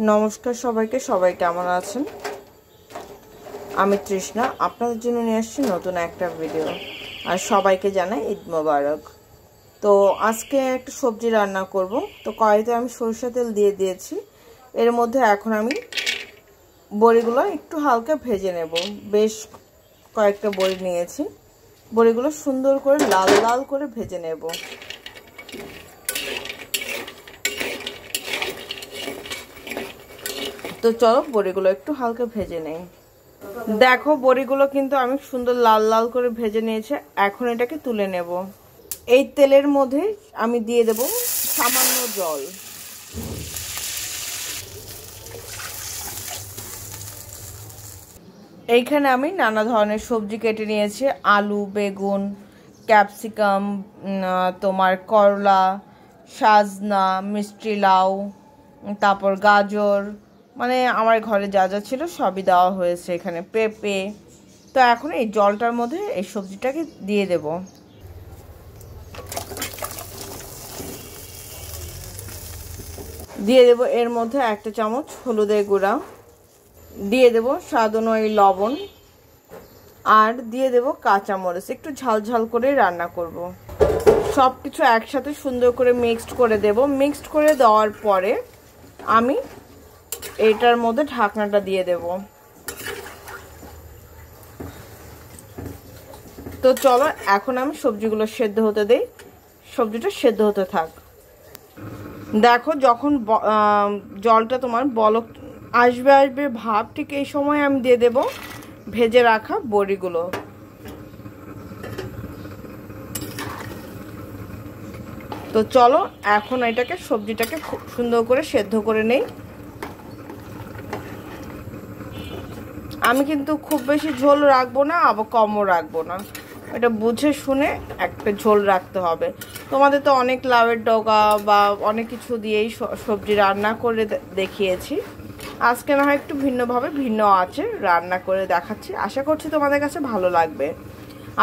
নমস্কার সবাইকে, সবাই কেমন আছেন? আমি তৃষ্ণা আপনাদের জন্য নিয়ে আসছি নতুন একটা ভিডিও। আর সবাইকে জানাই ঈদ মোবারক। তো আজকে একটা সবজি রান্না করব। তো কড়াইতে আমি সরিষা তেল দিয়ে দিয়েছি। এর মধ্যে এখন আমি বড়িগুলো একটু হালকা ভেজে নেব। বেশ কয়েকটা বড়ি নিয়েছি। বড়িগুলো সুন্দর করে লাল লাল করে ভেজে নেব। তো চলো বড়িগুলো একটু হালকা ভেজে নেই। দেখো বড়িগুলো কিন্তু আমি সুন্দর লাল লাল করে ভেজে নিয়েছি। এখন এটাকে তুলে নেব। এই তেলের মধ্যে আমি দিয়ে দেব সামান্য জল। এইখানে আমি নানা ধরনের সবজি কেটে নিয়েছি। আলু, বেগুন, ক্যাপসিকাম, তোমার করলা, সাজনা, মিষ্টি লাউ, তারপর গাজর, মানে আমার ঘরে যা যা ছিল সবই দেওয়া হয়েছে। এখানে পেঁপে। তো এখন এই জলটার মধ্যে এই সবজিটাকে দিয়ে দেব। দিয়ে দেব এর মধ্যে একটা চামচ হলুদের গুঁড়া, দিয়ে দেব স্বাদ অনুযায়ী লবণ, আর দিয়ে দেব কাঁচামরিচ। একটু ঝাল ঝাল করে রান্না করব। সব কিছু একসাথে সুন্দর করে মিক্সড করে দেব। মিক্সড করে দেওয়ার পরে আমি এটার মধ্যে ঢাকনাটা দিয়ে দেব। তো চলো এখন আমি সবজিগুলো সেদ্ধ হতে দেই। সবজিটা সেদ্ধ হতে থাক। দেখো যখন জলটা তোমার বলক আসবে আসবে ভাব, ঠিক এই সময় আমি দিয়ে দেব ভেজে রাখা বড়িগুলো। তো চলো এখন এটাকে সবজিটাকে খুব সুন্দর করে সেদ্ধ করে নেই। আমি কিন্তু খুব বেশি ঝোল রাখবো না, আবার কমও রাখবো না। এটা বুঝে শুনে একটা ঝোল রাখতে হবে। তোমাদের তো অনেক লাউয়ের ডগা বা অনেক কিছু দিয়েই সবজি রান্না করে দেখিয়েছি। আজকে না হয় একটু ভিন্নভাবে ভিন্ন আছে রান্না করে দেখাচ্ছি। আশা করছি তোমাদের কাছে ভালো লাগবে।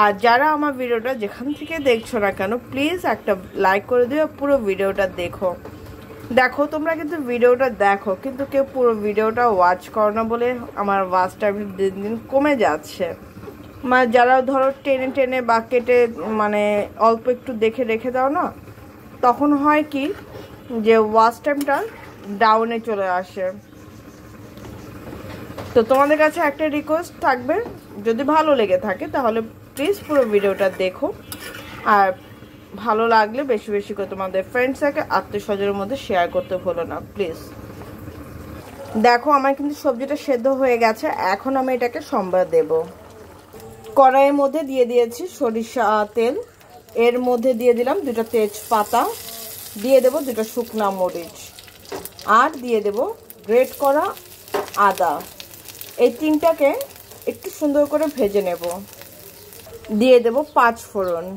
আর যারা আমার ভিডিওটা যেখান থেকে দেখছো না কেন, প্লিজ একটা লাইক করে দিও, পুরো ভিডিওটা দেখো। দেখো তোমরা কিন্তু ভিডিওটা দেখো, কিন্তু কেউ পুরো ভিডিওটা ওয়াচ করো না বলে আমার ওয়াচ টাইম দিন দিন কমে যাচ্ছে। মানে যারা ধরো টেনে টেনে বা কেটে মানে অল্প একটু দেখে রেখে দাও না, তখন হয় কি যে ওয়াচ টাইমটা ডাউনে চলে আসে। তো তোমাদের কাছে একটা রিকোয়েস্ট থাকবে, যদি ভালো লেগে থাকে তাহলে প্লিজ পুরো ভিডিওটা দেখো। আর ভালো লাগলে বেশি বেশি করে তোমাদের ফ্রেন্ডসকে আত্মীয়স্বজনের মধ্যে শেয়ার করতে ভুলো না প্লিজ। দেখো আমার কিন্তু সবজিটা সেদ্ধ হয়ে গেছে। এখন আমি এটাকে সম্বার দেব। কড়াইয়ের মধ্যে দিয়ে দিয়েছি সরিষা তেল। এর মধ্যে দিয়ে দিলাম 2টা তেজপাতা, দিয়ে দেব 2টা শুকনা মরিচ, আর দিয়ে দেব গ্রেট করা আদা। এই তিনটাকে একটু সুন্দর করে ভেজে নেব। দিয়ে দেব 5 ফোড়ন।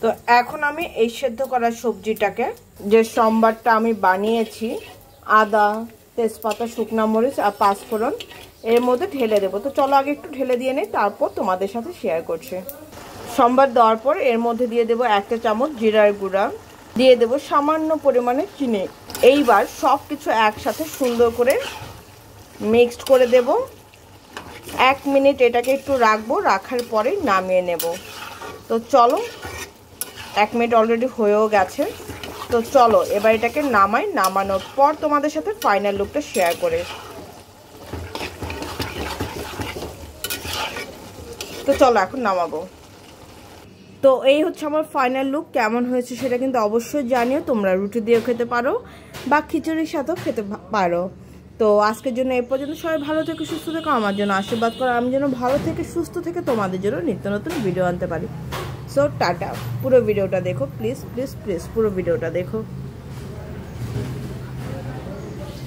তো এখন আমি এই সেদ্ধ করা সবজিটাকে, যে সম্বারটা আমি বানিয়েছি আদা, তেজপাতা, শুকনা মরিচ আর 5 ফোড়ন, এর মধ্যে ঢেলে দেবো। তো চলো আগে একটু ঢেলে দিয়ে নেই, তারপর তোমাদের সাথে শেয়ার করছি। সম্বার দেওয়ার পর এর মধ্যে দিয়ে দেবো 1 চামচ জিরার গুঁড়া, দিয়ে দেবো সামান্য পরিমাণে চিনি। এইবার সব কিছু একসাথে সুন্দর করে মিক্সড করে দেব। 1 মিনিট এটাকে একটু রাখবো, রাখার পরে নামিয়ে নেব। তো চলো 1 মিনিট অলরেডি হয়েও গেছে। তো চলো এবার এটাকে নামাই। নামানোর পর তোমাদের সাথে ফাইনাল লুকটা শেয়ার করে। তো চলো এখন নামাবো। তো এই হচ্ছে আমার ফাইনাল লুক। কেমন হয়েছে সেটা কিন্তু অবশ্যই জানিও। তোমরা রুটি দিয়েও খেতে পারো বা খিচুড়ির সাথেও খেতে পারো। তো আজকের জন্য এই পর্যন্ত। সবাই ভালো থেকে সুস্থ থেকো, আমার জন্য আশীর্বাদ করো, আমি যেন ভালো থেকে সুস্থ থেকে তোমাদের জন্য নিত্য নতুন ভিডিও আনতে পারি। So tata. পুরো ভিডিওটা দেখো প্লিজ প্লিজ প্লিজ, পুরো ভিডিওটা দেখো।